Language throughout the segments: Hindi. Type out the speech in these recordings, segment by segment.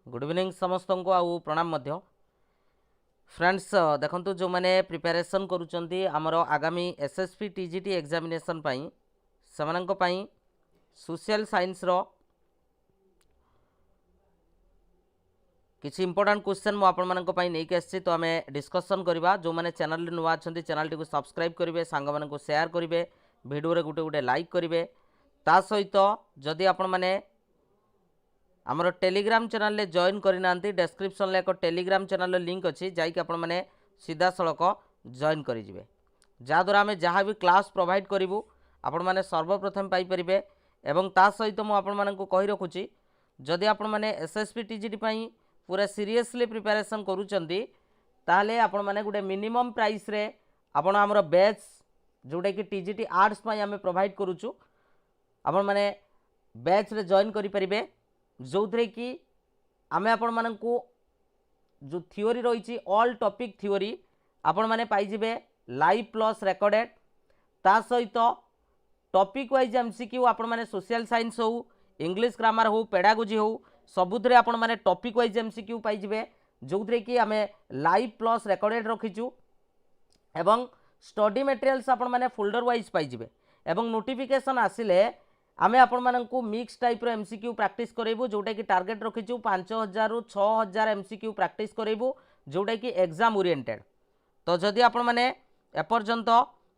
गुड इवनिंग समस्त को आउ प्रणाम मध्य फ्रेंड्स देखंतु जो माने प्रिपरेशन करूचंती हमर आगामी एसएसबी टीजीटी एग्जामिनेशन पई समानंक पई सोशल साइंस रो किछि इंपोर्टेंट क्वेश्चन मु आपण मानक पई नै के आछि तो हमें डिस्कशन करबा जो माने चैनल रे नुवा अछंती चैनल टी को सब्सक्राइब करिवे सांग मानक को शेयर करिवे वीडियो रे गुटे गुटे लाइक करिवे ता सहित जदि आपण माने आमर टेलीग्राम चैनल ले जॉइन करना डेस्क्रिप्शन ले एक टेलीग्राम चैनल लिंक अच्छी जाकि आपण मैंने सीधा सड़क जॉइन करेंगे जहाद्वारा आम जहाँ भी क्लास प्रोवाइड करूँ आपण मैंने सर्वप्रथम पाइपर एवं ता सहित मुझे कही रखुची जदि आपण मैंने एसएसबी टीजीटी पूरा सीरियसली प्रिपरेशन करूचंती ताले आपण मैंने गोटे मिनिमम प्राइस रे आपण आमर बैच जोटा कि टीजीटी आर्ट्स आम प्रोवाइड करूचु आपण मैंने बैच रे जॉइन करें जो थे कि आम आपण मानकू जो थियोरी रही ऑल टॉपिक थियोरी आपण माने पाइबे लाइव प्लस रेकॉर्डेड ता सहित टॉपिक वाइज एमसीक्यू आपण माने सोशल साइंस हो इंग्लिश ग्रामर हो पेडागोजी हो सबुथरे आपण माने टॉपिक वाइज एमसीक्यू पाइबे जो थे कि आम लाइव प्लस रेकॉर्डेड रखीचु एवं स्टडी मटेरियल्स आपण माने फोल्डर वाइज पाइबे एवं नोटिफिकेशन आसिले आमे आपण मानकू मिक्स टाइप रो एमसीक्यू प्रैक्टिस करेबू जोटा कि टार्गेट रखीचु 5000 रु 6000 एमसीक्यू प्रैक्टिस करेबू जोटा कि एग्जाम ओरिएंटेड तो जदि आपण माने एपर्यंत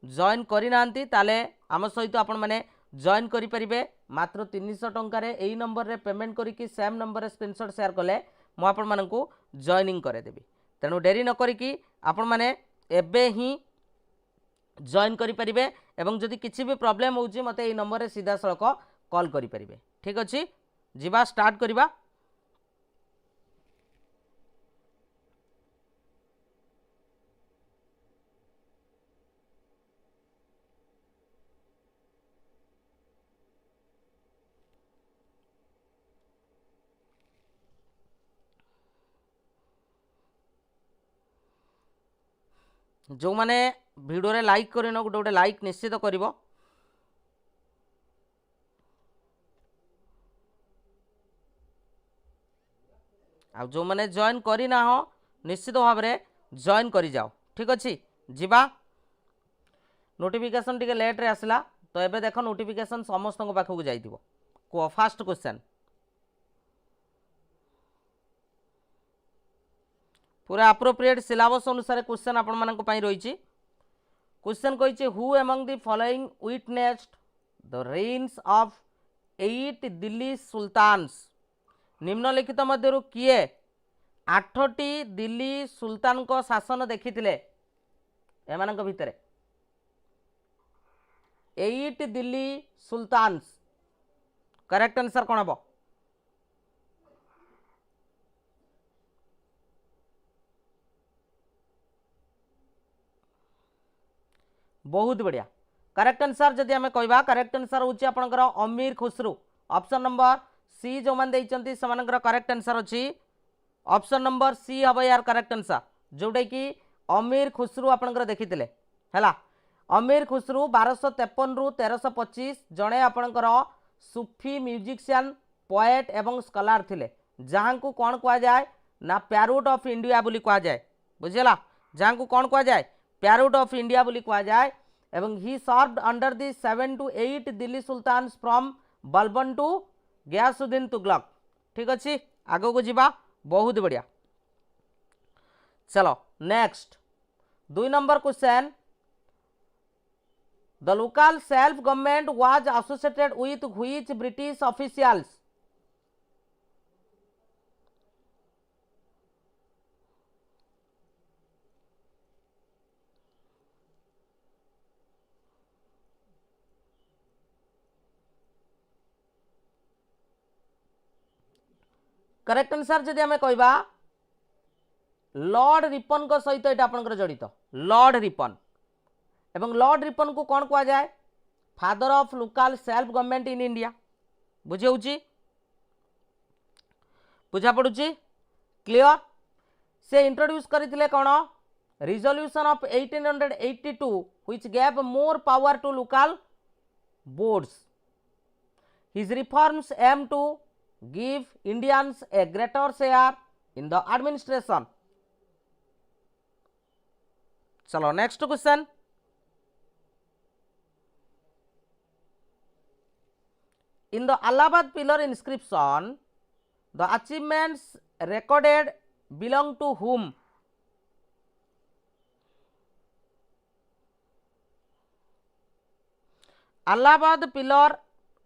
जॉइन करि नांती ताले आम सहित आपण माने जॉइन करि परिबे मात्र 300 टंका रे एई नंबर रे पेमेंट करी कि सेम नंबर रे स्क्रीनशॉट शेयर कले मु आपण मानकू जॉइनिंग करे देबी तेनु डेरी न करी कि आपण माने एबे ही जॉइन करि परिबे एवं जदि किसी भी प्रॉब्लम होउची मते ए नंबर रे सीधा सड़क कॉल करि परिबे ठीक अछि जीवा स्टार्ट करिबा जो माने वीडियो रे लाइक करिन गोटे गोटे लाइक निश्चित करिवो आ जो माने जॉइन करी ना हो निश्चित भाव में जॉइन करी जाओ ठीक अच्छे जीवा नोटिफिकेशन टिके लेट रे आसला तो एबे देखो नोटिफिकेशन समस्त पाखक जाइथिबो को फास्ट क्वेश्चन पूरा अप्रोप्रिएट सिलेबस अनुसार क्वेश्चन आपण मानक पई रहिछि क्वेश्चन कहिछि who among the following witnessed the reigns of 8 Delhi sultans निम्नलिखित मध्यरु किए 8टी दिल्ली सुल्तान को शासन देखिथिले एमानक भितरे 8 दिल्ली सुल्तान्स करेक्ट आंसर कोन हबो बहुत बढ़िया करेक्ट आंसर जदि आम कहवा करेक्ट आंसर होची आपनकर अमीर खुसरू ऑप्शन नंबर सी जो मान देइचंती समानकर करेक्ट आंसर अछि ऑप्शन नंबर सी हबो यार करेक्ट आंसर जोडे कि अमीर खुसरू आपनकर देखिथिले हैला अमीर खुसरू 1253 रु 1325 जणे आपनकर सूफी म्यूजिशियन पोएट एवं स्कॉलर थिले जहां को कोन कहा जाय ना पैरोट ऑफ इंडिया बोली कहा जाय बुझिला जहां को कोन कहा जाय पैरोट ऑफ इंडिया बोली कहा जाए एवं ही served under the 7 to 8 Delhi sultans from Balban to Ghiyasuddin Tughlaq ठीक अच्छे आगो को जीवा बहुत बढ़िया चलो नेक्स्ट 2 नंबर question the local self government was associated with which British officials correct answer जदि आम कहवा लॉर्ड रिपन को सहित ये आपंकर जड़ित लॉर्ड रिपन एवं लॉर्ड रिपन को कौन कहा जाए father of local self government in India बुझे बुझा पड़ुची क्लियर से इंट्रोड्यूस करथिले कौन resolution of 1882 which gave more power to local boards his reforms aim to give Indians a greater share in the administration. चलो next question, in the Allahabad pillar inscription the achievements recorded belong to whom? Allahabad pillar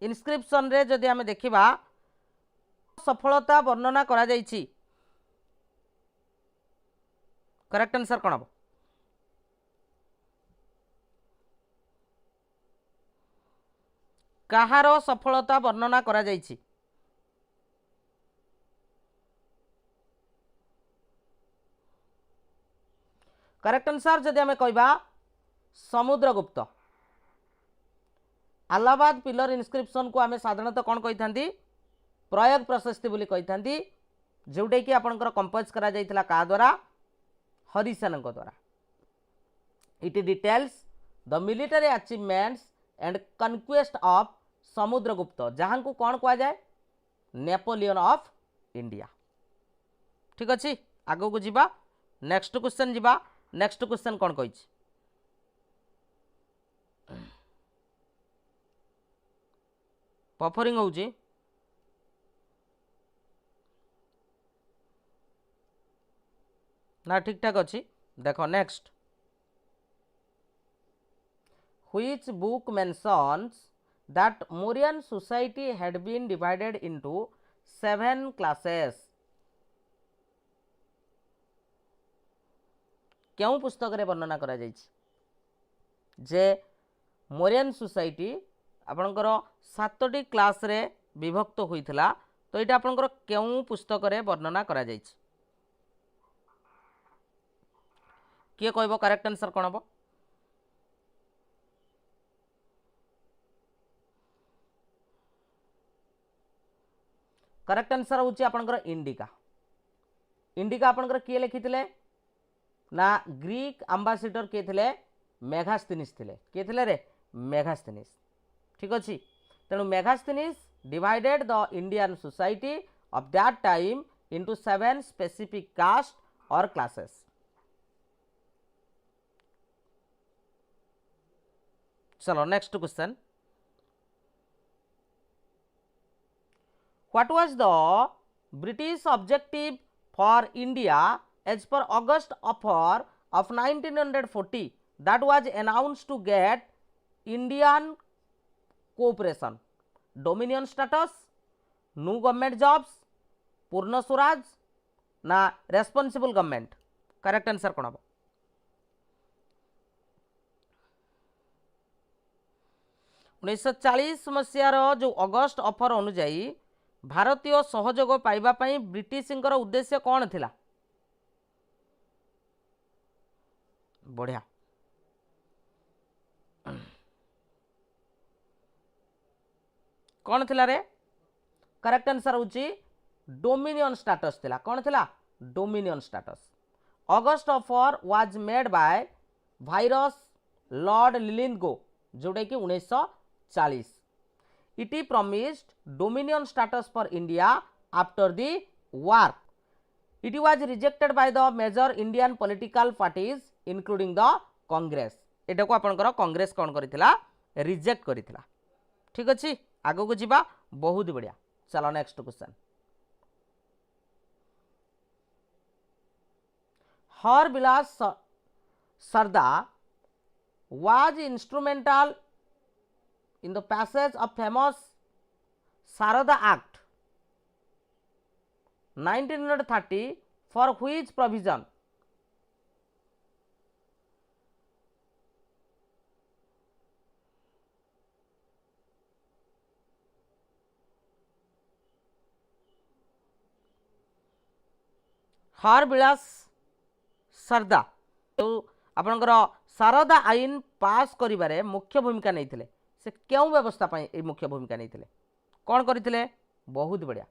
inscription रे जदि आमे देखिबा सफलता वर्णना करा जायछि, करेक्ट आंसर कोन हबो? कहार सफलता वर्णना करा जायछि? करेक्ट आंसर जदि आमे कहबा समुद्रगुप्त। अलाहाबाद पिलर इनस्क्रिप्शन को आमे साधारणतः कौन कही था? प्रयोग प्रशस्ति बोली कही था, जोटा कि आपंकर कंपोज करा जाइथिला का द्वारा? हरिसेन द्वारा। It details the military achievements and conquest of Samudragupta, जहां को कौन कहा जाए? Napoleon of India. ठीक अच्छे, आगो को जीवा नेक्स्ट क्वेश्चन जीवा। नेक्स्ट क्वेश्चन कौन कही? पफरिंग होउची ना? ठीक ठाक अच्छी। देखो next, which book mentions that Mauryan society had been divided into 7 classes? क्यों पुस्तक रे वर्णना करा जायछि जे मोरियन सोसाइटी आपणकर 7टी क्लास रे विभक्त होइथिला? तो ये आपणकर क्यों पुस्तक रे वर्णना करा जायछि? किए कहबो करेक्ट आंसर कोन हबो? करेक्ट आंसर होउची आपणकर इंडिका। इंडिका आपणकर किए लिखिथिले ना? ग्रीक एम्बेसडर किए थिले? मेगास्थनीस थिले। किए थिले रे? मेगास्थनीस। ठीक अच्छे, तेणु Megasthenes divided the Indian society of that time into 7 specific caste और क्लासेस। चलो next question, what was the British objective for India as per August offer of 1940 that was announced to get Indian cooperation? Dominion status, new government jobs, Purna Swaraj ना रेस्पॉन्सिबल गवर्नमेंट? करेक्ट आंसर कोन हबो? 1940 मसीहार जो अगस्ट ऑफर अनुजाई भारतीय सहयोग पाइबा पई ब्रिटिशर उद्देश्य कौन थिला? बढ़िया, कौन थिला रे? करेक्ट आंसर होची डोमिनियन स्टेटस थिला। कौन थिला? Dominion status. August offer was made by वायरस लॉर्ड लिलिंगो, जोटा कि 1940। It promised dominion status for India after the war. It was rejected by the major Indian political parties including the Congress. एटा को आपनकर कांग्रेस कौन करिथिला? रिजेक्ट करिथिला। ठीक अच्छे, आगो को जीवा। बहुत बढ़िया, चलो next question, Har Bilas Sarda was instrumental in the passage of famous Sarada Act 1930 for which provision? हर विलास सरदा तो आपनकर शारदा आईन पास करिबारे मुख्य भूमिका नहीं थिले। से क्यों व्यवस्था पाई ए मुख्य भूमिका नहीं थिले? कौन करथिले? बहुत बढ़िया,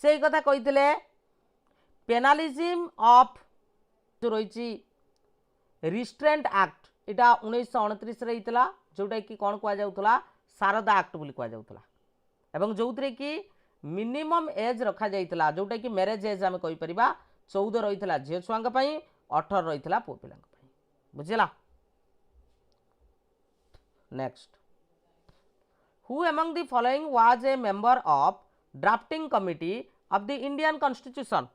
से कथा कहिथिले पेनालिज्म ऑफ जो रही रिस्ट्रेंट एक्ट इटा 1929 रे हितला जोटा कि कोन कुआ जाउतला शारदा एक्ट बोली कुआ जाउतला एवं जोउतरे कि मिनिमम एज रखा जाइतला जोटा कि मैरिज एज आम कहि परिबा 14 रहितला झियो छुआंग पई 18 रहितला पो पिलांग पई बुझिला। Next, who among the following was a member of drafting committee of the Indian Constitution?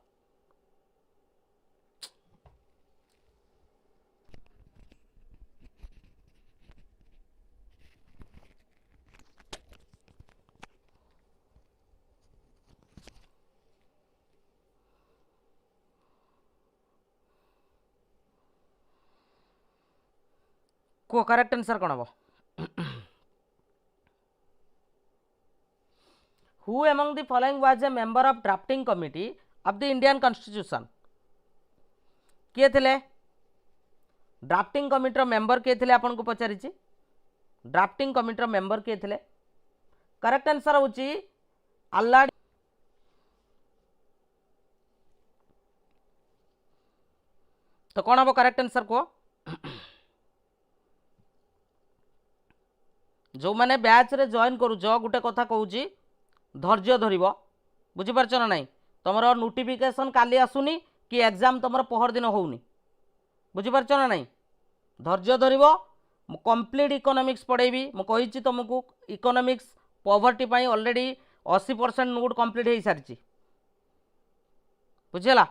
को करेक्ट आंसर कौन हम? Who among the following was a member of drafting committee of the Indian Constitution? किए थे ड्राफ्टिंग कमिटी मेंबर किए थे आपन को पचारि ड्राफ्टिंग कमिटी मेंबर किए थे? करेक्ट आंसर होची आल्लाडी। तो कौन हम करेक्ट आंसर को? जो मैंने बैच रे जॉइन करूछ गोटे कथा कहूची धैर्य धरिबो बुझी पारछ ना नहीं तुमर नोटिफिकेशन काली आसुनी कि एग्जाम तुमर पहर दिन होउनी बुझी पारछ ना नहीं धैर्य धरिबो कंप्लीट इकोनॉमिक्स पढ़ेबी मु कहिछि तुमको इकोनॉमिक्स पॉवर्टी पई ऑलरेडी 80% नोट कंप्लीट हो सारी बुझेला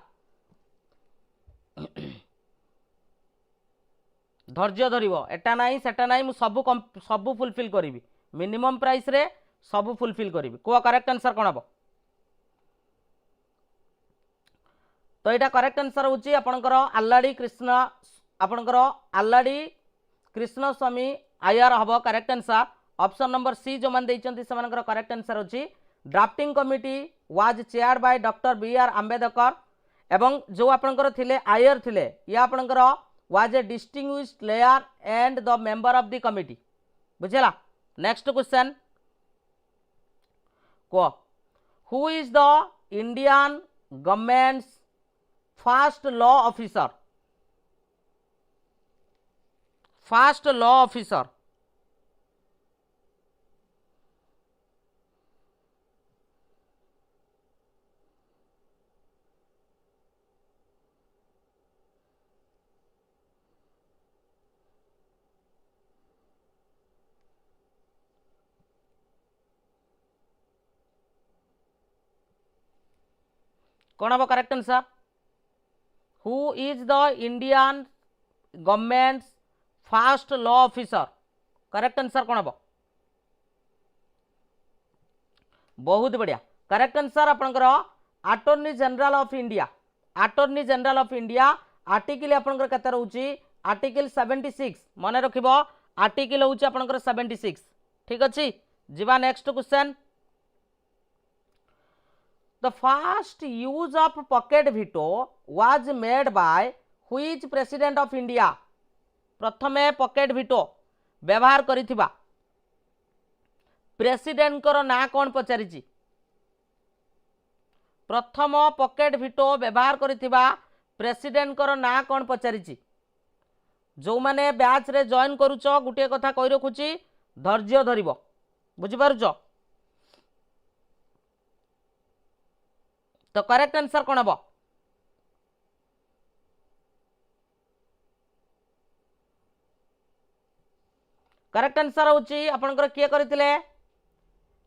धैर्य धरिबो एटा नाही सेटा नाही मु सब फुलफिल करिवि मिनिमम प्राइस रे सब फुलफिल करिवि को करेक्ट आंसर कोन हबो तो यहाँ करेक्ट आंसर होची आपनकर आल्लाडी कृष्ण आपनकर आल्लाडी कृष्ण स्वामी आयर हबो correct answer option number C जो मान देइचंती सेमानकर करेक्ट आंसर होची drafting committee was chaired by doctor B R Ambedkar एवं जो आपनकर थिले आयर थिले या आपनकर was a distinguished lawyer and the member of the committee बुझेला। नेक्स्ट क्वेश्चन को who is the Indian government's first law officer? First law officer कौन हम correct answer? Who is the Indian government first law officer correct answer कौन हम? बहुत बढ़िया करेक्ट आंसर आपनकर attorney general of India. Attorney general of India article आपनकर केते रहउची आर्टिकल 76 मन रखिबो आर्टिकल होउची आपनकर 76 ठीक अछि। जीवा next question The first use of pocket veto was made by which president of India? प्रथमे पॉकेट वीटो व्यवहार करिथिबा प्रेसिडेंट कर ना कौन पचारिछि? प्रथम पॉकेट वीटो व्यवहार करिथिबा प्रेसिडेंट कर ना कौन पचारिछि? जो माने बैच रे जॉइन करूछ गुटे कथा कहि रखुछि धैर्य धरिबो बुझि पारुछ तो करेक्ट आंसर कौन हम? करेक्ट आंसर होची आपनकर किए करथिले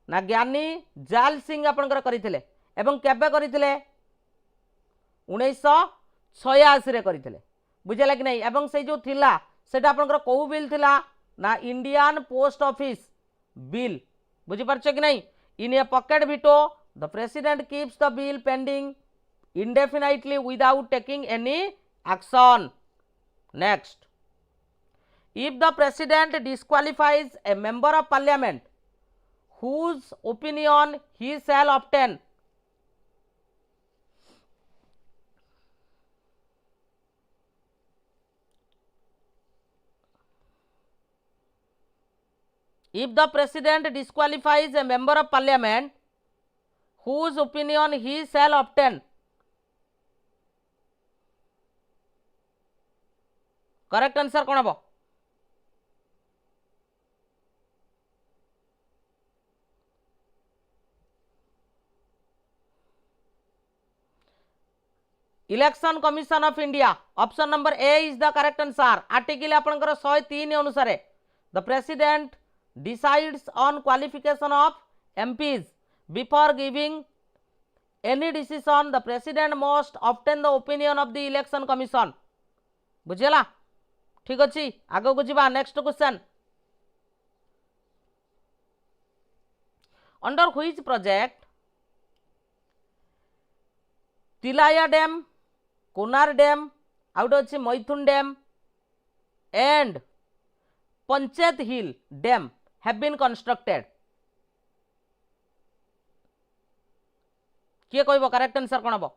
ना ज्ञानी जाल सिंह आपनकर करथिले एवं केबे करथिले 1986 रे करथिले बुझेला कि नहीं एवं से जो थिला सेटा आपनकर को बिल थिला ना इंडियन पोस्ट ऑफिस बिल बुझि पारछ कि नहीं in a pocket veto the president keeps the bill pending indefinitely without taking any action. Next, if the president disqualifies a member of parliament whose opinion he shall obtain? If the president disqualifies a member of parliament whose opinion he shall obtain? Correct answer कौन हम? Election commission of India option number A is the correct answer. Article आपनकर 103 अनुसार the president decides on qualification of MPs before giving any decision the president must obtain the opinion of the election commission. बुझिला ठीक अच्छी आगे को जीवा next question under which project Tilaiya dam Konar dam आउट अच्छी Maithon dam and Panchet hill dam have been constructed किए कहब करेक्ट आंसर कौन हम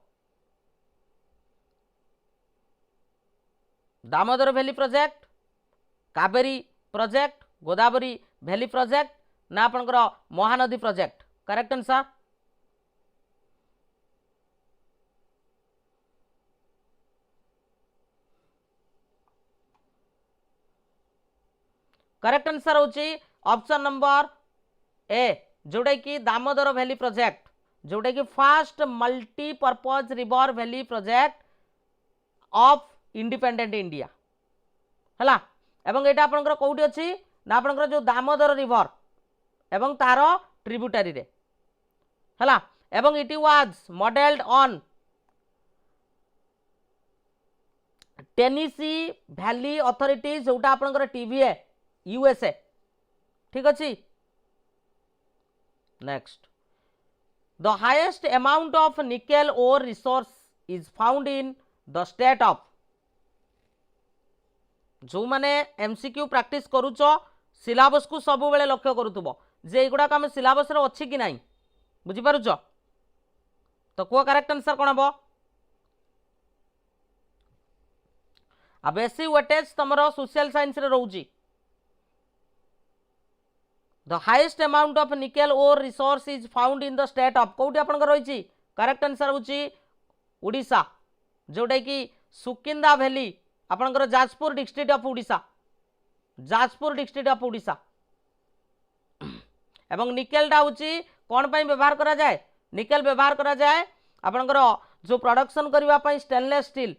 Damodar valley project Kaveri project Godavari valley project ना आपनकर Mahanadi project correct answer correct answer होची ऑप्शन नंबर ए जोटा कि दामोदर वैली प्रोजेक्ट जोटा कि fast multipurpose river valley project of independent India हला एवं एटा आपनकर कोउटी अछि ना आपनकर जो दामोदर रिवर एवं तार ट्रिब्यूटरी रे हला एवं it was modelled on Tennessee Valley Authority जोटा आपनकर टीवीए यूएसए ठीक अच्छी next the highest amount of nickel ore resource is found in the state of जो माने एमसीक्यू प्रैक्टिस करूच सिलेबस को सब बेले लक्ष्य करूथबो जे एगुडा आम सिलेबस रे अछि कि नाही बुझी पारुछ तो को करेक्ट आंसर कोन हबो आ बेसी वेटेज तमरो सोशल साइंस रे रहउची the highest amount of nickel ore resource is found in the state of कोउटी आपन रही करेक्ट आंसर होची ओडिशा जोटा कि सुकिंदा वैली आपनकर Jajpur district of Odisha Jajpur district of Odisha एवं निकेलटा होची कोन पई व्यवहार करा जाए निकेल व्यवहार करा जाए आपनकर जो प्रोडक्शन करबा पई stainless steel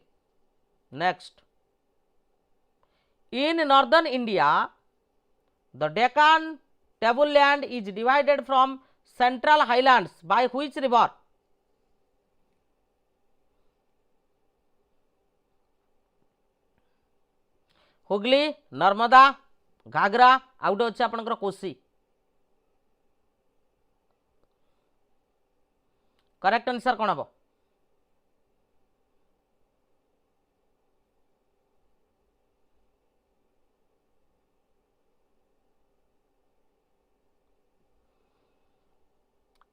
next in northern India the Deccan tableland is divided from central highlands by which river Hooghly Narmada Ghaghara out अच्छे आपनकर कोसी करेक्ट आंसर कौन हम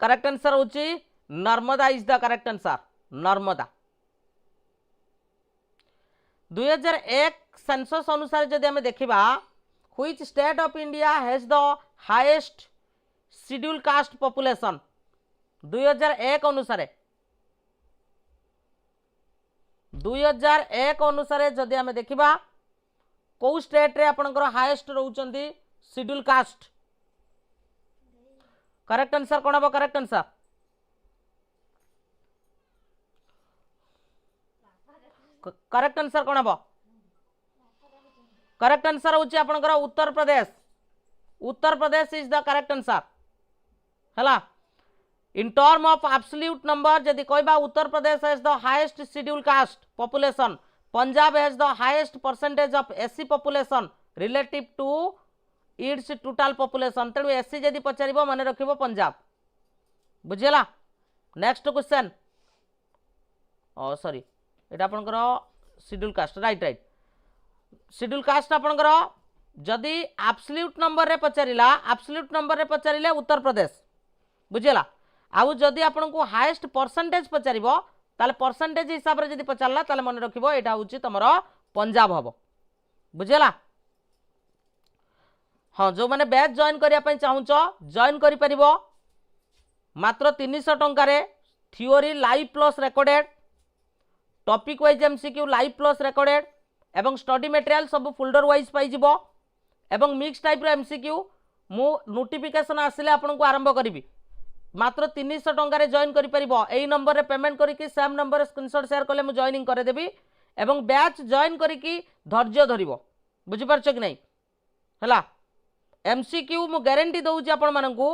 करेक्ट आंसर होची Narmada is the correct answer Narmada 2001 census अनुसार जदि हमें देखिबा which state of India has the highest scheduled caste population 2001 अनुसार 2001 अनुसार जदि हमें देखिबा को स्टेट रे आपनकर हाईएस्ट रहउचंदी शेड्यूल कास्ट करेक्ट आंसर कौन हम करेक्ट आंसर करेक्ट आंसर कौन हम करेक्ट आंसर होची आपनकर Uttar Pradesh is the correct answer हला in term of absolute number जदि कहबा Uttar Pradesh has the highest scheduled caste population Punjab has the highest percentage of SC population relative to its total population तेणु एससी जदि पचारिबो माने रखिबो पंजाब बुझिला नेक्स्ट क्वेश्चन सॉरी एटा आपनकर scheduled caste right scheduled caste आपनकर जदि एब्सोल्यूट नंबर रे पचारिले उत्तर प्रदेश बुझिला आउ जदि आपन को हाईएस्ट परसेंटेज पचारिबो ताले परसेंटेज हिसाब रे जदि पचारला ताले मन रखिबो एटा होची तमरो पंजाब हबो बुझिला हाँ जो मैंने बैच जॉइन करने चाहूच जॉइन करि परिबो मात्र 300 टंकार theory live plus recorded topic wise MCQ live plus recorded एवं स्टडी मटेरियल सब फोल्डर वाइज पाइजिबो एवं मिक्स टाइप रो एमसीक्यू मु नोटिफिकेशन आसिले आपन को आरंभ करिवि मात्र 300 टंका जॉइन करि परिबो एई नंबर रे पेमेंट करिकि सेम नंबर रे स्क्रीनशॉट शेयर कले मु जॉइनिंग करे देबी एवं बैच जॉइन करिकि धैर्य धरिबो बुझि परछ कि नहीं हला एमसीक्यू मु गारंटी दउची आपण मानकू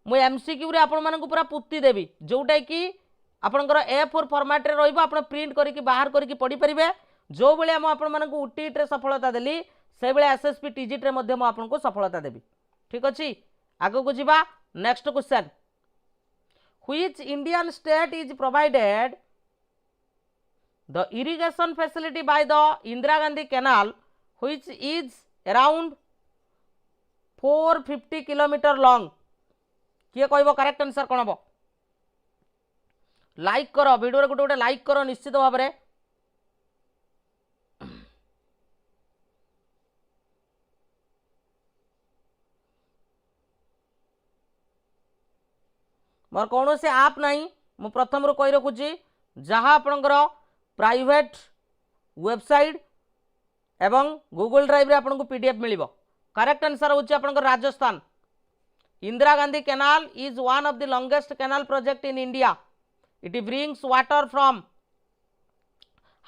मु एमसीक्यू रे आपण मानकू पूरा पुत्ती देबी जोटा कि आपनकर A4 फॉर्मेट रे रहइबो आपण प्रिंट करिकि बाहर करिकि पढि परिबे जो बेले हम आपण मानकू ओटीईटी रे सफलता देली से बेले एसएसबी टीजीटी रे मध्ये मु आपनको सफलता देबी ठीक अछि आगो को जिबा next question Which Indian state is provided the irrigation facility by the Indira Gandhi Canal which is around 450 kilometer long किए कहबो करेक्ट आंसर कोन हबो लाइक करो वीडियो रे गोटे लाइक करो निश्चित भाव में मोर कौन से आप नहीं मु प्रथम रू कही रखुची जहाँ आपणकर प्राइवेट वेबसाइट एवं गूगल ड्राइव रे आपनको पीडीएफ मिलिबो करेक्ट आंसर होची आपणकर Rajasthan Indira Gandhi canal is one of the longest canal project in India it brings water from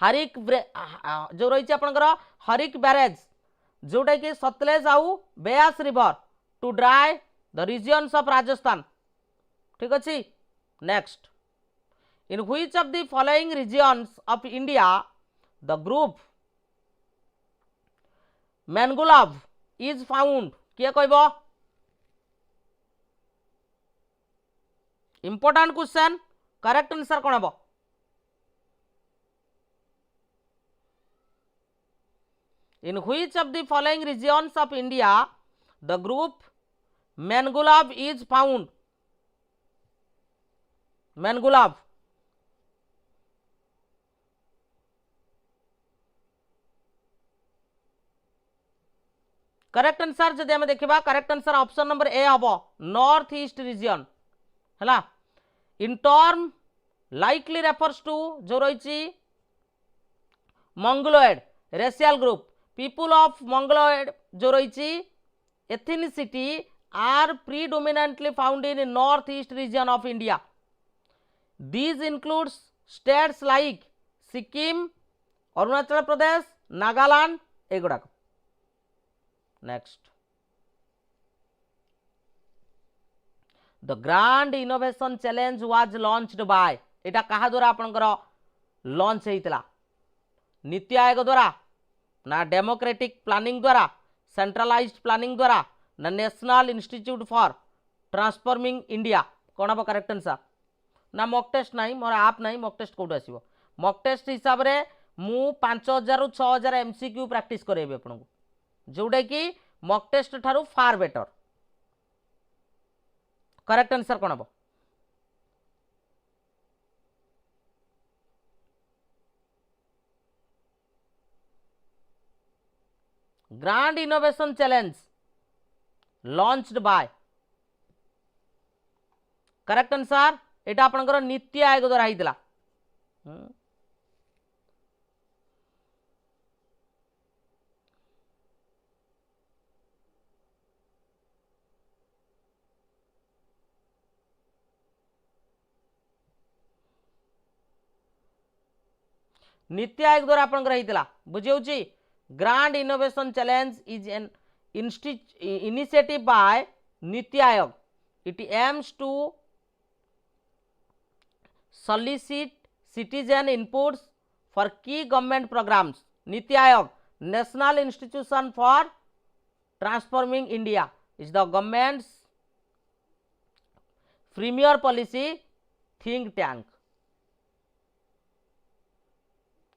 Harike जो रही आपणकर हरिक बैरेज जोटा कि सतलेज आउ Beas river to dry the regions of Rajasthan ठीक अच्छे next in which of the following regions of India the group mangrove is found किए कहबो इंपोर्टेंट क्वेश्चन करेक्ट आंसर कौन हम in which of the following regions of India the group mangrove is found mangrove correct answer जदि हमें देखा correct answer option number A हम नॉर्थ ईस्ट रीजन है in term likely refers to जो रही Mongoloid racial group people of Mongoloid जो रही ethnicity are predominantly found in north east region of India These includes states like Sikkim, Arunachal Pradesh, Nagaland, एगुड़ाक next the grand innovation challenge was launched by एटा कहा द्वारा आपनकर लॉन्च हेइतला नीति आयोग द्वारा ना डेमोक्रेटिक प्लानिंग द्वारा सेंट्रलाइज्ड प्लानिंग द्वारा ना national institute for transforming India कौन हम करेक्ट आंसर ना मॉक टेस्ट नहीं मोर आप नहीं मॉक टेस्ट कौट आसो मॉक टेस्ट हिसाब से मु 5000 रु 6000 एमसीक्यू प्रैक्टिस करेबी आपन जोटा कि मॉक टेस्ट ठारू फार बेटर करेक्ट आंसर कौन हम grand innovation challenge launched by correct answer एटा आपनकर नीति आयोग द्वारा होइतला नीति आयोग द्वारा आपनकर होइतला बुझियोची grand innovation challenge is an initiative by NITI Aayog it aims to solicit citizen inputs for key government programs NITI Aayog national institution for transforming india is the government's premier policy think tank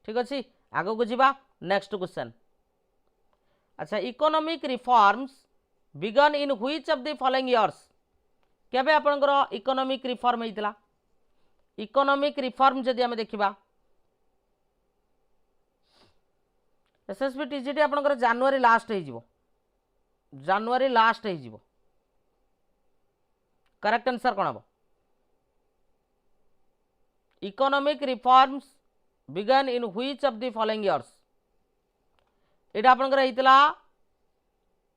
ठीक अच्छे आगो को जीवा नेक्स्ट क्वेश्चन अच्छा economic reforms began in which of the following years केबे आपनकर इकोनॉमिक रिफॉर्म हेइतला इकोनॉमिक रिफॉर्म जदि आम देखा एसएसबी टीजीटी आपनकर जनवरी लास्ट हो जनवरी लास्ट हो करेक्ट आंसर कौन हम economic reforms began in which of the following years एटा आपनकर हेइतला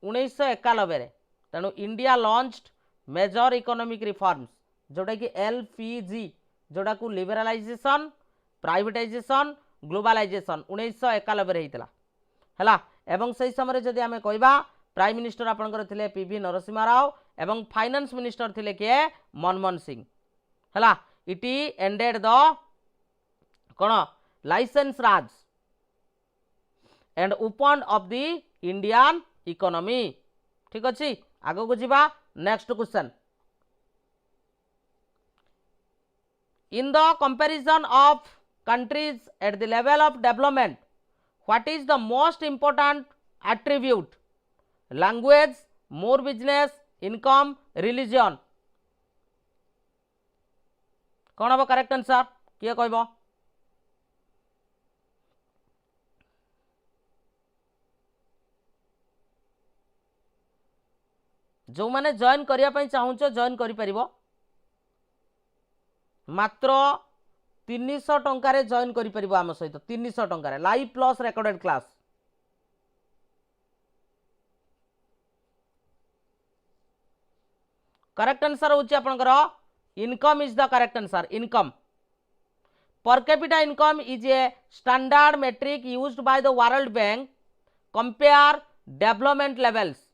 1991 रे तेणु India launched major economic reforms जोटा कि LPG जोटा को लिबरालाइजेशन प्राइवेटाइजेशन ग्लोबालाइजेशन 1991 होता है। एवं से समय जदि आम कहवा प्राइम मिनिस्टर आपंकर थे PV नरसिम्हा राव एवं फाइनेंस मिनिस्टर थे किए मनमोहन सिंह है। इट एंडेड द कौन licence Raj and open of the Indian economy. ठीक अच्छे आगो को जीवा next question in the comparison of countries at the level of development what is the most important attribute language more business income religion कौन हम करेक्ट आंसर किए कहब जो माने जॉइन करने चाहूच जॉइन कर मात्र 300 टंकार जॉइन कर आम सहित 300 टंकार live plus recorded class correct answer होची आपनकर income is the correct answer income per capita income is a standard metric used by the world bank compare development levels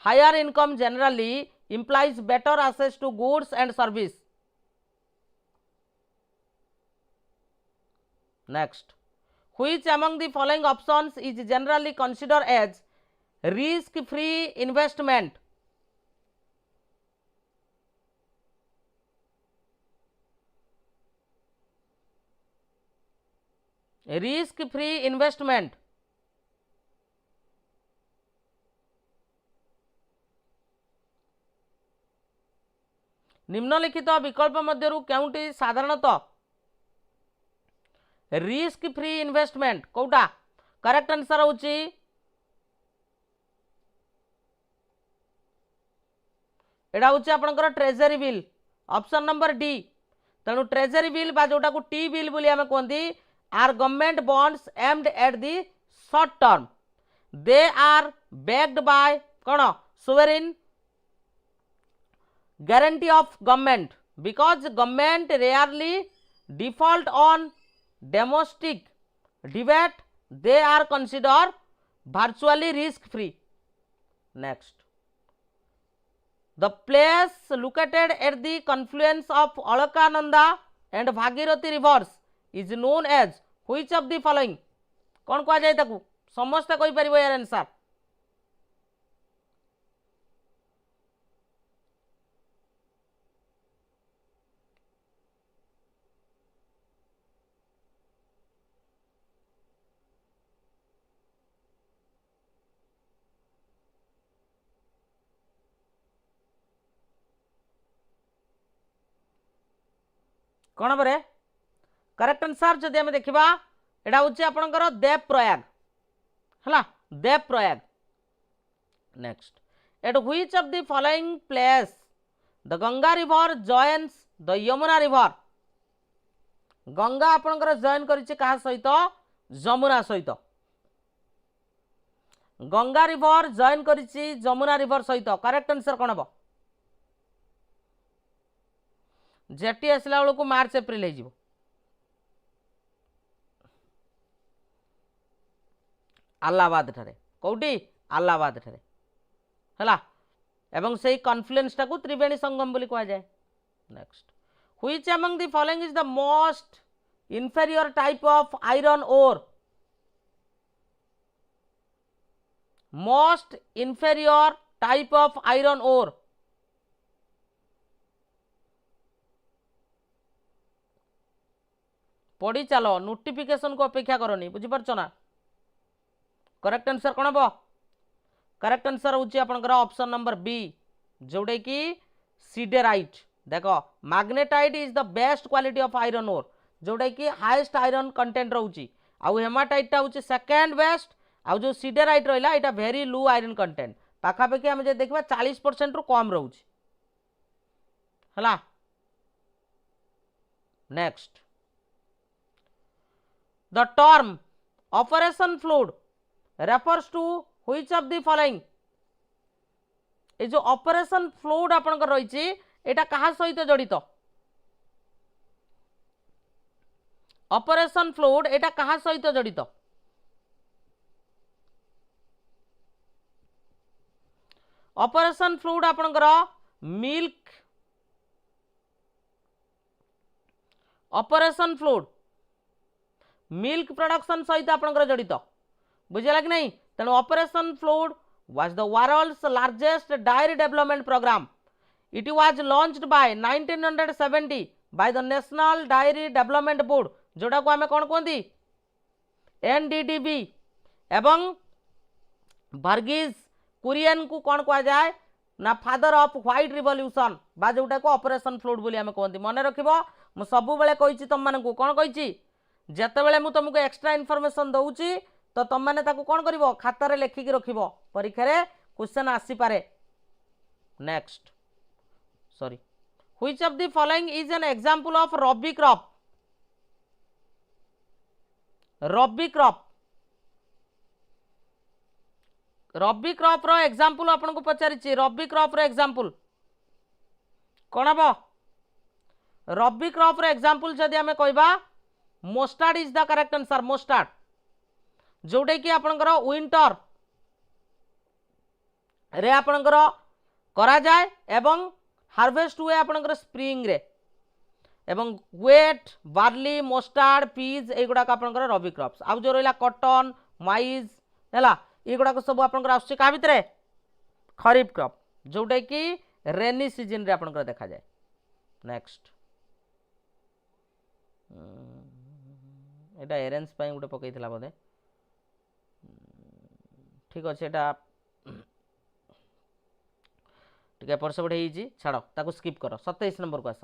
higher income generally implies better access to goods and service. Next, which among the following options is generally considered as risk free investment? Risk free investment निम्नलिखित विकल्प मध्यरु केउटी साधारणतः रिस्क फ्री इन्वेस्टमेंट कोटा करेक्ट आंसर होची एडा होची आपनकर treasury bill option number D तेणु ट्रेजरी बिल बा जोटा को टी बिल बोली आमे कोंदी are government bonds aimed at the short term they are backed by कोन sovereign guarantee of government because government rarely default on domestic debt they are considered virtually risk free. Next, the place located at the confluence of Alaknanda and Bhagirathi rivers is known as which of the following? कौन कह जाए ताकू समस्त कोई परिबो यार आंसर कौन बरे करेक्ट आंसर जदि आम देखा एटा हूँ आपंकर देव प्रयाग है Devprayag. Next, at which of the following place the Ganga river joins the Yamuna river? Ganga आपंकर जॉइन करिछि कहा सहित जमुना सहित गंगा रिवर जॉइन करिछि जमुना रिवर सहित करेक्ट आंसर कौन हम जेटी आसला बेलू मार्च एप्रिल हो आलाबाद ठारे कौटी आलाबाद ठारे हला एवं से कॉन्फ्लुएंस टाकू त्रिवेणी संगम बोली कहा जाए. Next, which among the following is the most inferior type of iron ore? Most inferior type of iron ore पढ़ी चलो नोटिफिकेशन को अपेक्षा करनी बुझीपार ना. करेक्ट आंसर कौन हम? करेक्ट आंसर हूँ आपंकर ऑप्शन नंबर बी जोड़े कि सीडेराइट. देख magnetite is the best quality of iron ore जोड़े कि हाईएस्ट आयरन कंटेंट रोचे आउ हेमाटाइटा हूँ सेकेंड बेस्ट आउ जो सीडेराइट रहा यहाँ वेरी लो आयरन कंटेंट पाखापाखि आम जो देखा 40% रु कम रोचे है. Next, the term operation flood refers to which of the following? ये जो ऑपरेशन फ्लूड आपनकर रही एटा कहा सहित जड़ित ऑपरेशन फ्लूड एटा कहा सहित जड़ित? ऑपरेशन फ्लूड आपनकर milk, operation fluid milk production सहित आपनकर जड़ित, बुझला कि नहीं? तेणु operation fluid was the world's largest dairy development program. It was launched by 1970 by the National Dairy Development Board, जोटा को आमे कौन कहती? NDDB। एवं वर्गीज कुरियन को कौन कह जाए ना फादर ऑफ व्हाइट रिवॉल्यूशन बा जोटा को ऑपरेशन फ्लूड बोली आमे कहती। मन रखिबो मु सब बेले कहिछि तुम मानकू कौन कहिछि, जेते बेले मु तुमको एक्स्ट्रा इनफॉरमेशन दउछि तो तुम मैंने ताकू कौन करिवो खातारे लेखिकी रखिबो, परीक्षा रे क्वेश्चन आसी पारे। Next sorry, which of the following is an example of rabi crop? Rabi crop, rabi crop रो एग्जांपल आपन को पचारिछि। रबी क्रॉप रो एग्जांपल कोन हबो? रबी क्रॉप रो एग्जांपल जदि हमें कहबा mustard is the correct answer. Mustard जोटे कि आपनकर विंटर रे आपनकर करा जाए एवं हार्वेस्ट हुए आपनकर स्प्रिंग रे, एवं वेट बार्ली मोस्टार्ड पीज एगुड़ा आपनकर रबी क्रॉप्स। आउ जो रहिला कॉटन माइज हैला एगुड़ा सब आपनकर आसुछि का भितरे खरीफ क्रॉप, जोटे कि रेनी सीजन रे आपनकर देखा जाए। नेक्स्ट एटा एरेंज पई गुटे पकैथिला बोधे, ठीक अच्छे एटा टिके एपट सेपट होइछि, छाड़ ताको स्किप कर। 27 नंबर को आस।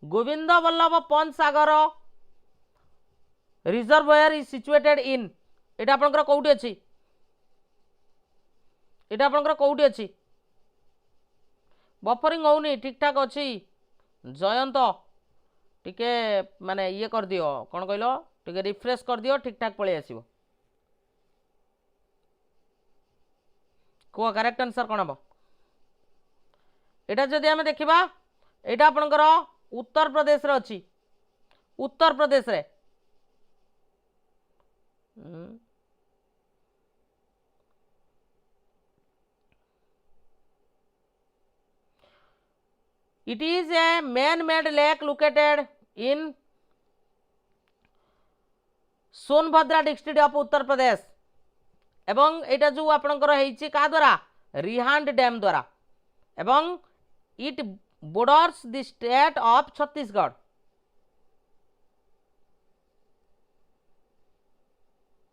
Govind Vallabh Pant Sagar reservoir is situated in, एटा आपनकर कोउठी अछि? एटा आपनकर कोउठी अछि? बफरिंग होउनी, ठीक ठाक अछि। जयंत टिके माने ये कर दियो, कोन कहलो टिके रिफ्रेश कर दियो, ठीक ठाक पळे आसीबो। को करेक्ट आंसर कोन हबो? एटा जदि हमें देखिबा एटा आपनकर उत्तर प्रदेश रे अछि। उत्तर प्रदेश रे it is a man made lake located in Sonbhadra district of Uttar Pradesh, एवं एटा जो आपनकर हेछि का द्वारा रिहांड डैम द्वारा, एवं it borders the state of Chhattisgarh.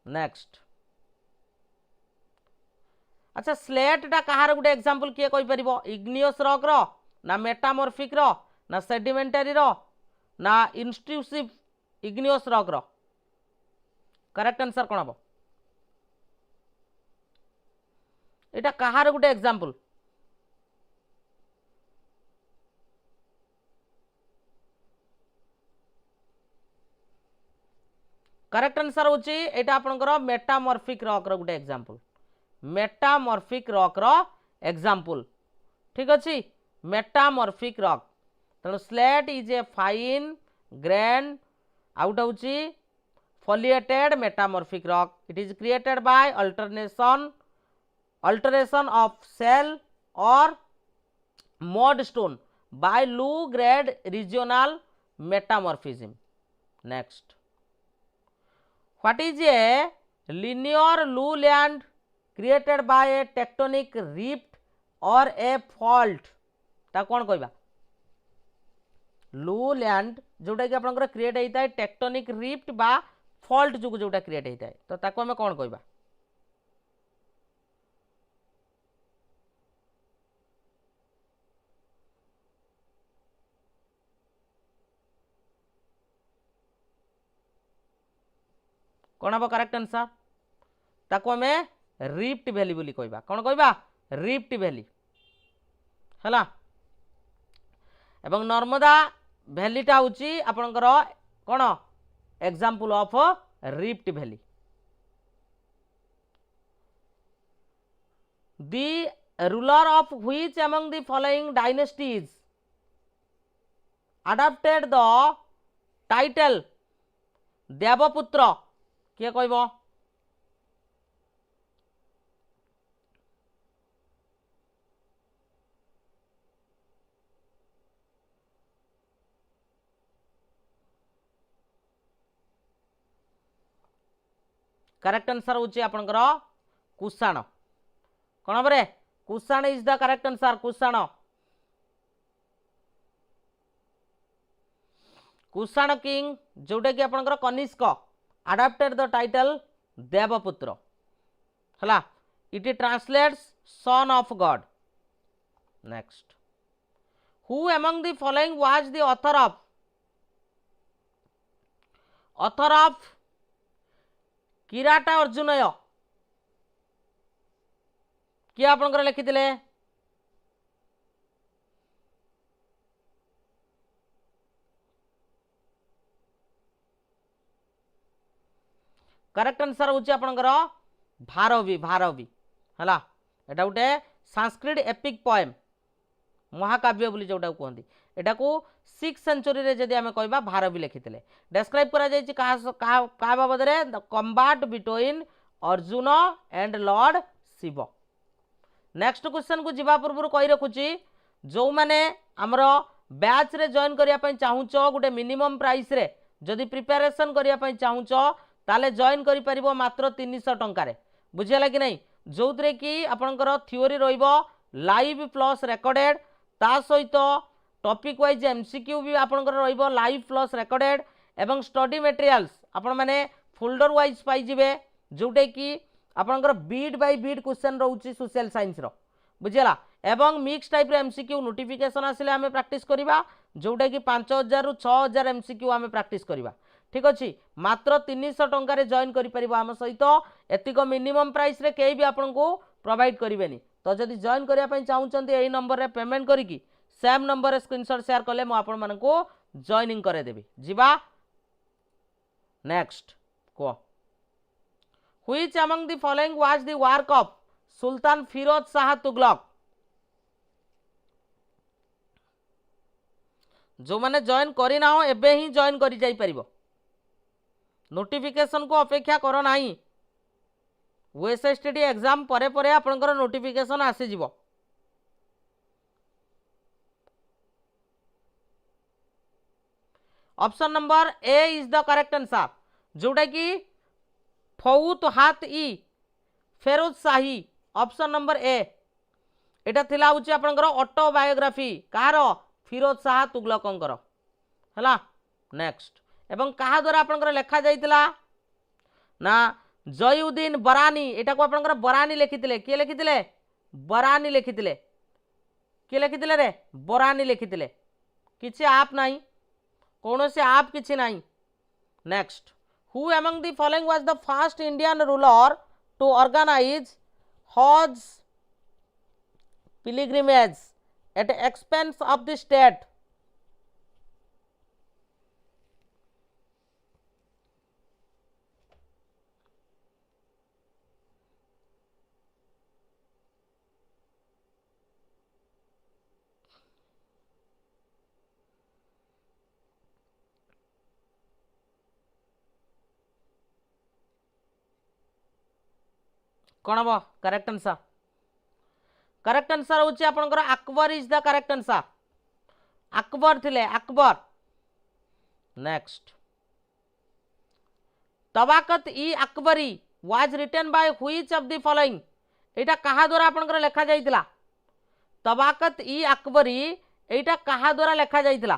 Next अच्छा, स्लेट टा कहार गुटे एग्जांपल किए कहि परिबो? इग्नियस रॉक रो ना मेटामॉर्फिक रो ना सेडिमेंटरी रो ना इंट्रूसिव इग्नियस रॉक रो? करेक्ट आंसर कोन हबो? एटा कहार गुटे एग्जांपल? करेक्ट आंसर होची एटा आपनकर मेटामॉर्फिक रॉक रो गुटे एग्जांपल। मेटामॉर्फिक रॉक रो एग्जांपल, ठीक अछि। मेटामॉर्फिक रॉक तेणु slate is a fine grain out होची foliated metamorphic rock. It is created by alteration of shell or mudstone by low grade regional metamorphism. Next, what is a linear lowland created by a tectonic rift or a fault? ता कौन कहबा? lowland जोटा कि आपनकर क्रिएट होता है टेक्टोनिक रिफ्ट बा फॉल्ट जो जोटा क्रिएट होता है, तो ताको हमें कौन कहबा? कौन हम करेक्ट आंसर? ताको हमें रिफ्ट वैली बोली कहबा। कौन कहबा? रिफ्ट वैली हला। एवं नर्मदा वैलीटा होची आपनकर कौन example of rift valley. The ruler of which among the following dynasties adopted the title Devaputra किए कहब करेक्ट आंसर होची आपनकर कुषाण कौन बरे Kushan is the correct answer Kushan Kushan king जोटा कि आपनकर Kanishka adopted the title Devaputra हला it translates son of god next who among the following was the author of Kiratarjuniya किए आपनकर लिखिथिले करेक्ट आंसर होची आपनकर भारवी भारवी हला एटा गोटे संस्कृत एपिक पोएम महाकाव्य बोली जोटा कहते एटा को 6th सेंचुरी रे जदि आमे कहबा भारवी लिखिथिले डिस्क्राइब करा जायछि का बाबद रे the combat between Arjun and lord Shiva next question को जीवा पूर्व कही रखुची जो माने हमर बैच रे जॉइन करिया पई चाहूचो गोटे मिनिमम प्राइस रे जदि प्रिपरेशन करिया पई चाहूचो ताले जॉइन करि परिबो मात्र 300 टंका रे बुझियला कि नहीं जो थे कि आपनकर थ्योरी रहिबो लाइव प्लस रेकॉर्डेड ता सहित टॉपिक वाइज एमसीक्यू भी आपनकर रहिबो लाइव प्लस रेकॉर्डेड एवं स्टडी मटेरियल्स आपण माने फोल्डर वाइज पाई जिवे जोटे कि आपनकर बीट बाय बीट क्वेश्चन रहउची सोशल साइंस रो बुझियला एवं मिक्स टाइप रे एमसीक्यू नोटिफिकेशन आसिले हमें प्रैक्टिस करिबा जोटा कि 5000 रु 6000 एमसीक्यू हमें प्रैक्टिस करिबा ठीक अच्छे मात्र 300 टंका जॉइन कर आम सहित एतिक मिनिमम प्राइस रे कई भी आपन को प्रोवाइड करेंगे तो जदि जॉइन करने चाहते यही नंबर रे पेमेंट करी सेम नंबर रे स्क्रीनशॉट शेयर कले मु आपण मानन को जॉइनिंग करे देबी जीवा नेक्स्ट को which among the following was the work of Sultan Firoz Shah Tughlaq जो माने जॉइन करी ना हो एबे ही जॉइन करी जाई परिबो नोटिफिकेशन को अपेक्षा करो नहीं ओएसएसटीटी एग्जाम परे परे आपनकर नोटिफिकेशन आसी जिवो option number A is the correct answer जोटा कि फौत हाथ ई फेरोज शाही ऑप्शन नंबर ए एटा थिला होची आपनकर ऑटोबायोग्राफी कार फिरोज शाह तुगलकंकर हला नेक्स्ट एवं कहा द्वारा आपनकर लेखा जाइतिला ना जयुद्दीन बरानी एटा को आपनकर बरानी लिखितिले के लिखितिले बरानी लिखितिले के लिखितिले रे बरानी लिखितिले किछि आप नाही कोनो से आप किछि नाही next who among the following was the first Indian ruler to organise Hajj pilgrimage at expense of the state कौन हम करेक्ट आंसर होची आपनकर Akbar is the correct answer Akbar थिले Akbar next Tabaqat i Akbari was written by which of the following एटा कहा द्वारा आपनकर लेखा जाइतिला तबाकत ई अकबरी एटा कहा द्वारा लेखा जाइतिला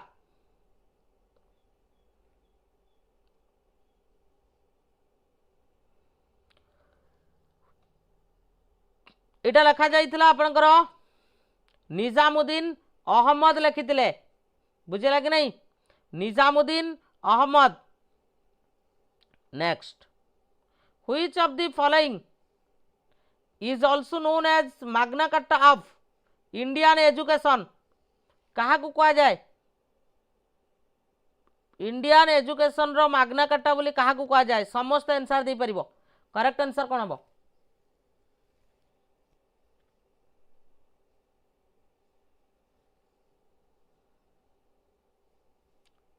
एटा लेखा जाइतिला आपनकर निजामुद्दीन अहमद लिखितिले बुझिला कि नहीं Nizamuddin Ahmad next which of the following is also known as Magna Carta of Indian education कहा को कहा जाए इंडियन एजुकेशन रो मैग्ना कार्टा बोली कहा को कहा जाए समस्त आंसर दे परिबो करेक्ट आंसर कोन हबो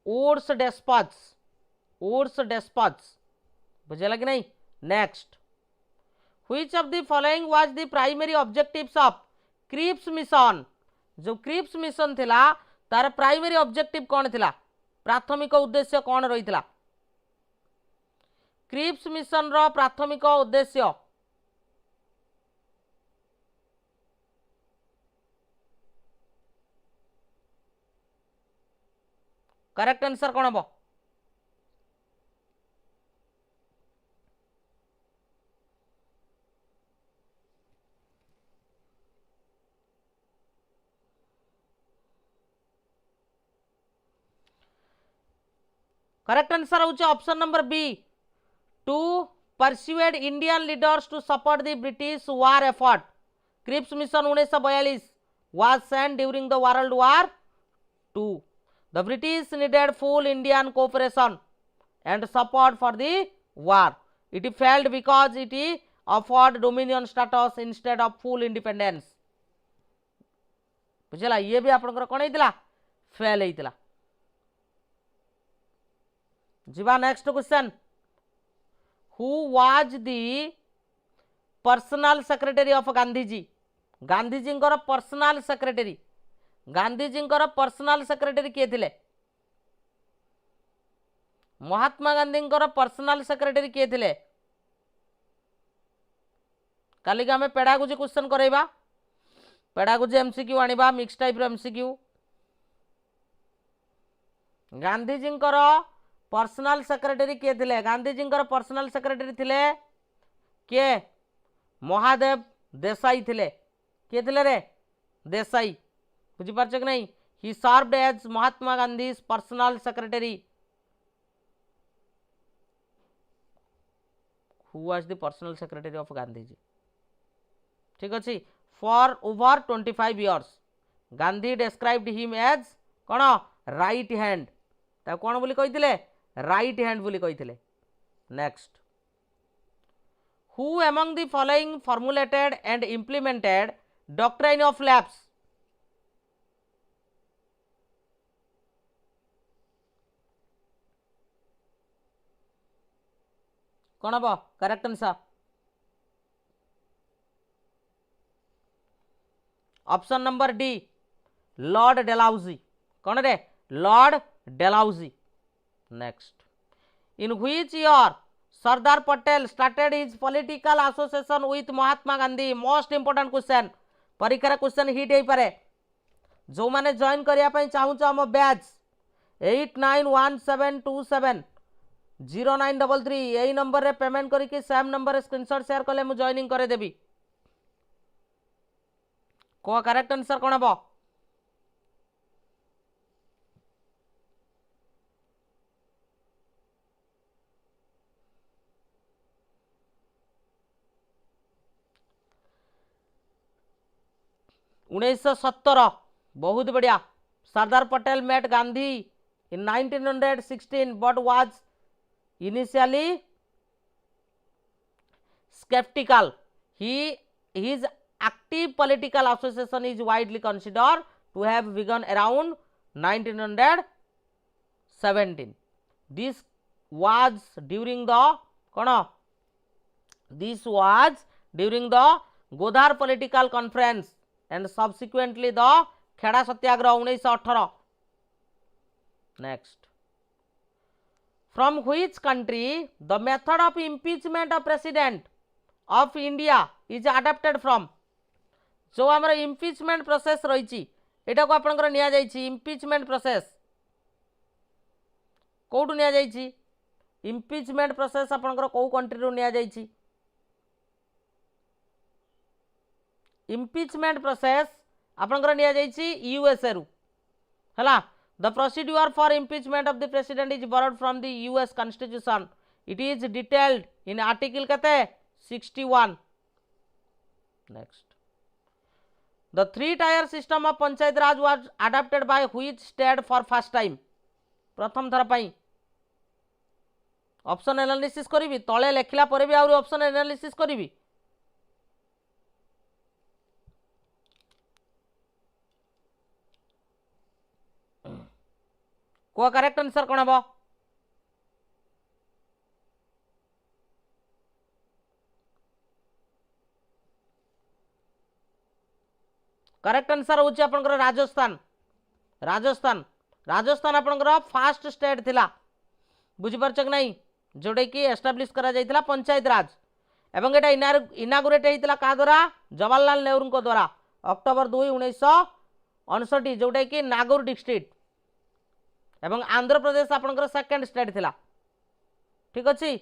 वुड्स डेस्पॉट्स वुड्स डेस्पॉट्स, बुझेला कि नहीं। Next, which of the following was the primary objectives of Cripps mission. जो क्रिप्स मिशन थिला तार प्राइमरी ऑब्जेक्टिव कौन थिला, प्राथमिक उद्देश्य कौन रही थिला। क्रिप्स मिशन रो प्राथमिक उद्देश्य, करेक्ट आंसर कौन हम। करेक्ट आंसर होचे option number B, to persuaded Indian leaders to support the British war effort. Cripps mission 1942 was sent during the World War II. The British needed full Indian cooperation and support for the war. It failed because it offered dominion status instead of full independence. बुझला, ये भी आपनकर कोन हेतिला, फेल हेतिला। जीवा next question, who was the personal secretary of Gandhiji. Gandhiji personal secretary, Gandhiji personal secretary किए थिले, महात्मा गांधी पर्सनल सेक्रेटरी किए थिले। काली आम पेड़ागुजी क्वेश्चन करवा, पेड़ागुजी एमसीक्यू आनिबा, मिक्स टाइप रो एमसीक्यू। गांधीजी पर्सनल सेक्रेटरी किए थिले, गांधीजी पर्सनल सेक्रेटरी थिले किए, महादेव देसाई थिले। किए थिले रे, देसाई, बुझी पारछ कि नहीं। He served as Mahatma Gandhi personal secretary. Who was the personal secretary of Gandhiji, ठीक अच्छे, for over 25 years. Gandhi described him as कौन, राइट हैंड, कौन बोली कही, राइट हैंड बोली कही। Next, who among the following formulated and implemented doctrine of lapse. कौन हम, correct answer option number D, Lord Dalhousie. कौन रे, Lord Dalhousie. Next, in which year Sardar Patel started his political association with Mahatma Gandhi. Most important question, परीक्षा क्वेश्चन हिट हो पारे। जो माने जॉइन करने चाहूँ आम बैच 8917270933 यही नंबर रे पेमेंट करके सेम नंबर रे स्क्रीनशॉट शेयर कले मु जॉइनिंग करे देबी। को करेक्ट आंसर कौन हम, 1917, बहुत बढ़िया। Sardar Patel met Gandhi in 1916 but was initially skeptical. His active political association is widely considered to have begun around 1917. This was during the Godhar political conference and subsequently the Kheda Satyagraha 1918. Next, from which country the method of impeachment of president of India is adapted from। जो आमर इम्पिचमेंट प्रोसेस रही एटा को आपनकर निया जाइछि इम्पिचमेंट प्रोसेस कोठु निया जाइछि, इम्पिचमेंट प्रोसेस आपनकर को कंट्री रो निया जाइछि। इम्पिचमेंट प्रोसेस आपनकर निया जाइछि यूएसए रु हला। The procedure for impeachment of the president is borrowed from the US constitution. It is detailed in article केते 61। Next, the 3-tier system of panchayat Raj was adopted by which state for first time. प्रथम थर पई ऑप्शन एनालिसिस करी, तले लेखिला पर भी आउरी ऑप्शन एनालिसिस करी। को करेक्ट आंसर कौन हम, करेक्ट आंसर होची आपनकर राजस्थान राजस्थान राजस्थान आपनकर फास्ट स्टेट थिला बुझी परछ कि नहीं जोडे कि एस्टाब्लिश करा जाइतिला पंचायत राज एवं एटा इनागुरेट हेतिला का द्वारा जवाहरलाल नेहरू को द्वारा अक्टोबर 2 1959 जोडे कि नागौर डिस्ट्रिक्ट एवं आंध्र प्रदेश आपनकर सेकंड स्टेट थिला ठीक अछि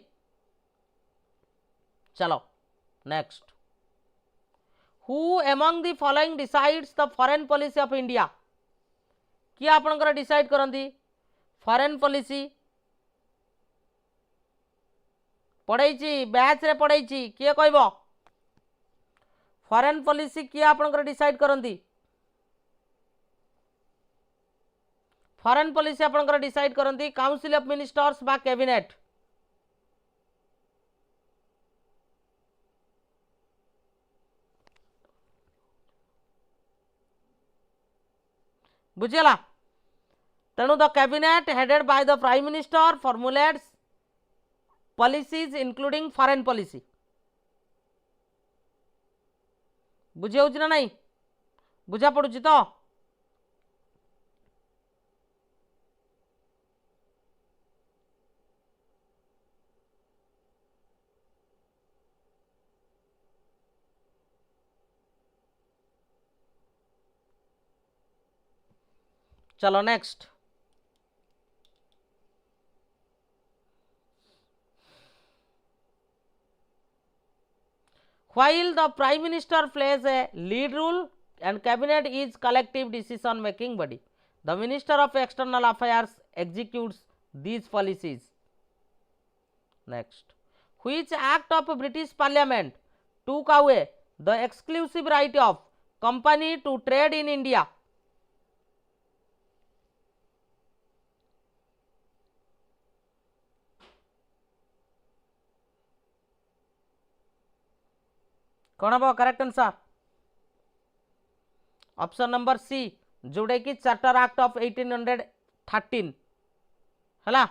चलो next who among the following decides the foreign policy of India किए आपनकर डिसाइड करंती फॉरेन पॉलिसी पढ़ाई बैच रे पढ़ाई किए कहब फॉरेन पॉलिसी किए आपनकर डिसाइड करंती फॉरेन पॉलिसी आपनकर डिसाइड करंती काउंसिल ऑफ मिनिस्टर्स बा कैबिनेट बुझीगला तेणु the cabinet headed by the prime minister formulates policies including foreign policy बुझी होची ना नहीं बुझा पड़ुची तो चलो next while the prime minister plays a lead role and cabinet is collective decision making body the minister of external affairs executes these policies next which act of british parliament took away the exclusive right of company to trade in india कौन हम correct answer option number C जोड़े कि चार्टर एक्ट ऑफ 1813 हला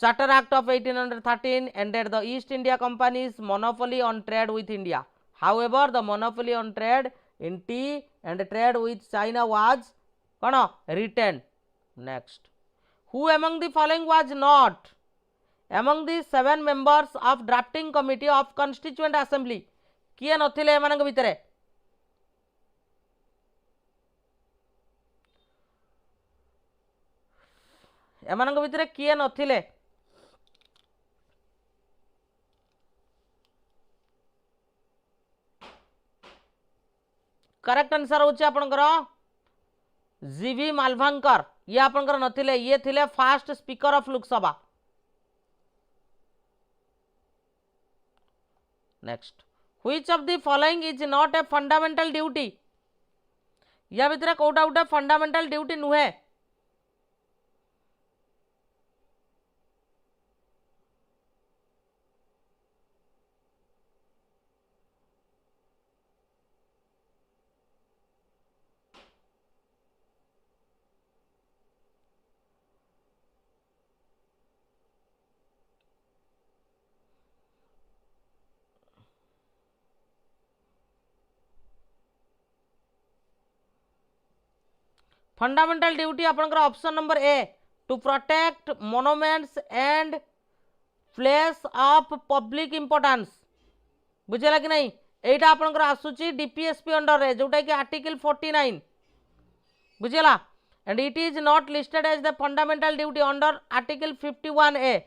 charter act of 1813 ended the east india company's monopoly on trade with india however the monopoly on trade in tea and trade with china was कौन retained next who among the following was not among the 7 members of drafting committee of constituent assembly किए नथिले एमानक भितरे एमानक भितरे किए नथिले करेक्ट आंसर होची आपनकर जीवी मालभांकर ये आपनकर नथिले ये थिले fast speaker of Lok Sabha next which of the following is not a fundamental duty या भितर कोटा उठा फंडामेंटल ड्यूटी नुहे फंडामेंटल ड्यूटी आपनकर option number A to protect monuments and place of public importance बुझेला कि नहीं एटा आपनकर आसुची डीपीएसपी अंडर रे जोटा कि आर्टिकल 49 बुझेला and it is not listed as the fundamental duty under article 51A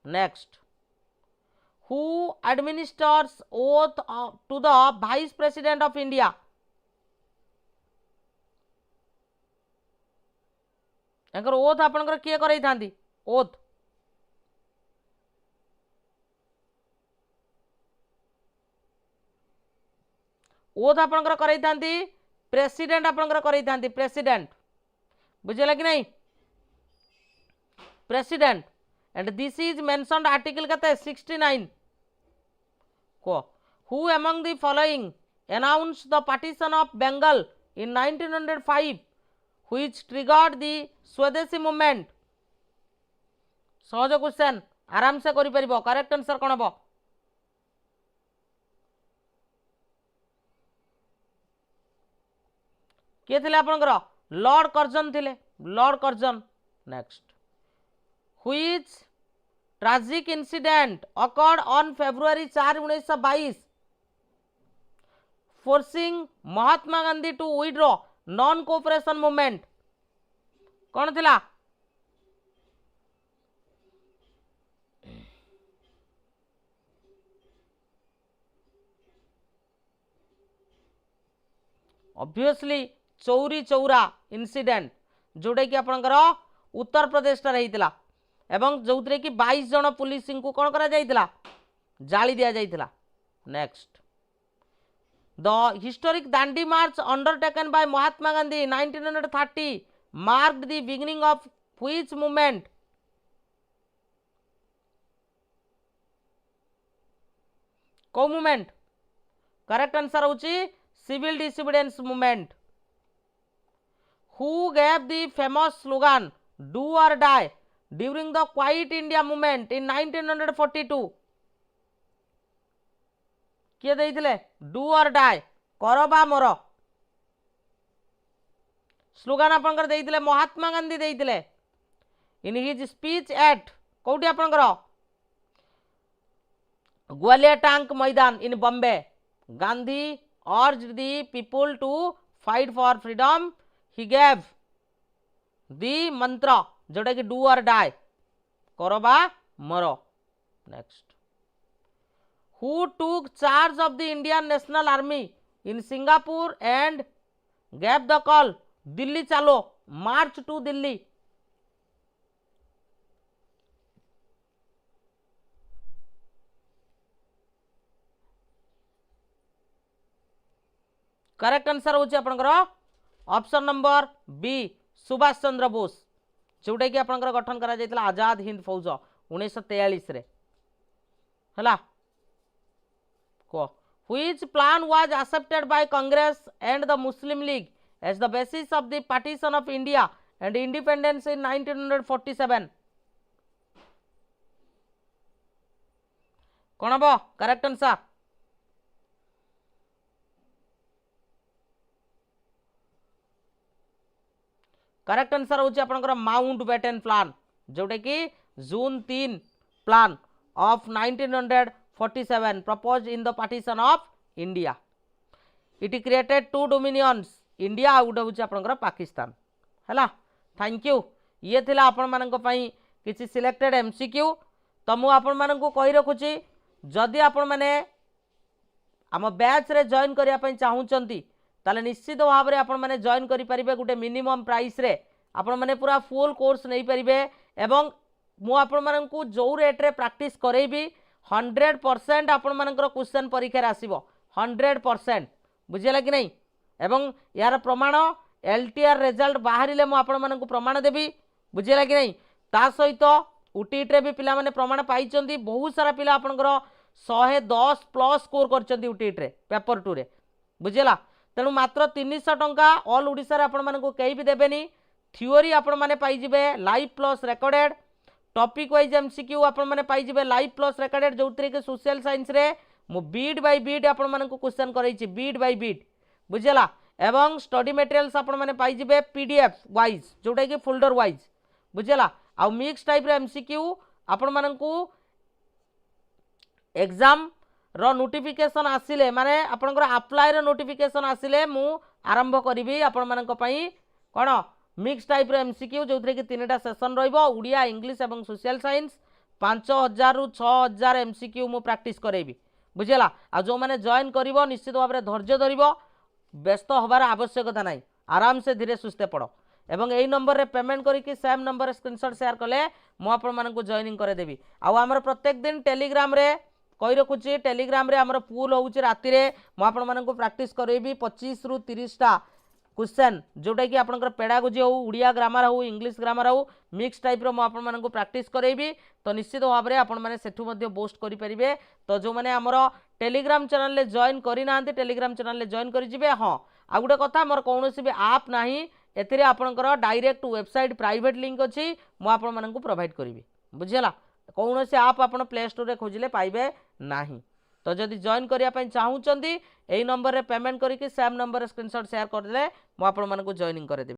next who administers oath to the vice president of India एंकर ओथ आपनकर किए करई थांती ओथ ओथ आपनकर करई थांती प्रेसिडेंट आपनकर करई थांती प्रेसिडेंट बुझेला कि नहीं president and this is mentioned article कते 69 को who among the following announce the partition of Bengal in 1905 which triggered the swadeshi movement सहज क्वेश्चन आराम से करि परिबो करेक्ट आंसर कोन हबो किए थे आपंकर लॉर्ड कर्जन थिले lord Curzon. Next which tragic incident occurred on February 4 1922 forcing Mahatma Gandhi to withdraw non cooperation movement कौन थिला? ऑब्वियसली चौरी चौरा इंसिडेंट जोटा कि आपनकर उत्तर प्रदेश रहीतिला एवं जोथरे कि 22 जन पुलिस को कौन करा जाइतिला जाली दिया जाइतिला। Next the historic Dandi march undertaken by Mahatma Gandhi 1930 marked the beginning of which movement? को मूवमेंट? करेक्ट आंसर होची civil disobedience movement. Who gave the famous slogan "Do or Die" during the Quiet India movement in 1942? किए देइथिले डू और डाई कर बा मर स्लोगान आपनकर देइथिले महात्मा गांधी देइथिले इन हिज स्पीच एट कोठी आपनकर ग्वालियर टैंक मैदान इन Bombay. Gandhi urged the people to fight for freedom. He gave the mantra जोटा कि डू और डाई करो बा मरो। Next who took charge of the Indian National Army in Singapore and gave the call Delhi Chalo march to Delhi? Correct answer होची आपनकर option number B Subhash Chandra Bose जोटा कि आपनकर गठन करा जायतिला आजाद हिंद फौज 1943 रे हला को which plan was accepted by Congress and the Muslim League as the basis of the partition of India and independence in 1947? कौन हम करेक्ट आंसर? करेक्ट आंसर होची आपनकर माउंट बैटन प्लान जोटा कि June 3 plan of 1947 proposed in the partition of India. It created two dominions India आ गुटे होची आपनकर पाकिस्तान हैला। Thank you. ये थिला आपन मानक पई किछि सिलेक्टेड एमसीक्यू। तो मु आपन मानक कहि रखुची जदि आपन माने आम बैच रे जॉइन करिया पई चाहुचंती ताले निश्चित भाव में आपण मैंने जॉइन करि परिबे गुटे मिनिमम प्राइस रे आपण मैंने पूरा फुल कोर्स नहीं परिबे एवं मु आपण माननकु जो रेट रे प्रैक्टिस करेबी 100% आपण मानकर क्वेश्चन परीक्षा आसीबो 100% बुझिला कि नहीं एवं यार प्रमाण LTR रिजल्ट बाहरिले मु आपण माननकु प्रमाण देबी बुझिला कि नहीं। ता सहित ओटीईटी रे भी पिला माने प्रमाण पाइचंती बहुत सारा पिला आपनकर 110 प्लस स्कोर करचंती ओटीईटी रे पेपर 2 रे बुझिला। तेणु मात्र 300 टंका ऑल ओडिशा रे आपण माननकु केही भी देबेनी। थ्योरी आपण माने पाई जिवे live plus recorded topic wise MCQ आपण माने पाई जिवे लाइव प्लस रिकॉर्डेड जोतरे के सोशल साइंस रे मु बीट बाय बीट आपण माननकु क्वेश्चन करैछि बीट बाय बीट बुझिला एवं स्टडी मटेरियल्स आपण माने पाई जिवे पीडीएफ वाइज जोटा कि फोल्डर वाइज बुझिला आ मिक्स टाइप रे एमसीक्यू आपण माननकु एग्जाम रो नोटिफिकेशन आसिले माने आपनकर अप्लाई रो नोटिफिकेशन आसिले मु आरंभ करिवि आपण मानक पई कोन मिक्स टाइप रो एमसीक्यू जोथरे कि तीनटा सेशन रहइबो उड़िया इंग्लिश एवं सोशल साइंस 5000 रु 6000 एमसीक्यू मु प्रैक्टिस करेबी बुझिला। आ जो माने जॉइन करिवो निश्चित भाव में धैर्य धरिबो व्यस्त होबार आवश्यकता नहीं आराम से धीरे सुस्थे पढ़ो एवं यही नंबर रे पेमेंट करके सेम नंबर स्क्रीनशॉट शेयर कले मु आपण मानक जॉइनिंग करे देबी। आ हमर प्रत्येक दिन टेलीग्राम रे कही रखुची टेलीग्राम रे हमर पूल होउची राति रे मु आपण मानक प्रैक्टिस करेबी 25 रु 30 टा क्वेश्चन जोटा कि आपनकर पेडागोजी हो उड़िया ग्रामर हो इंग्लिश ग्रामर हो मिक्स टाइप रो मु आपण मानक प्रैक्टिस करेबी। तो निश्चित भाव में आपण माने सेठु मध्ये पोस्ट करि परिबे। तो जो माने हमर टेलीग्राम चैनल ले जॉइन करि नांती टेलीग्राम चैनल ले जॉइन करि जिवे। हां आ गुटे कथा मोर कोनोसी भी ऐप नाही एथिरे आपनकर डायरेक्ट वेबसाइट प्राइवेट लिंक अछि मु आपण मानक प्रोवाइड करिवि बुझिला। कौन से आप आप प्ले स्टोर रे खोजिले पाइबे नाही। तो जदि जॉइन करने चाहूँगी यही नंबर रे पेमेंट करके सेम नंबर स्क्रीनशॉट शेयर करदे मु आपन मानकु जॉइनिंग करदेबी।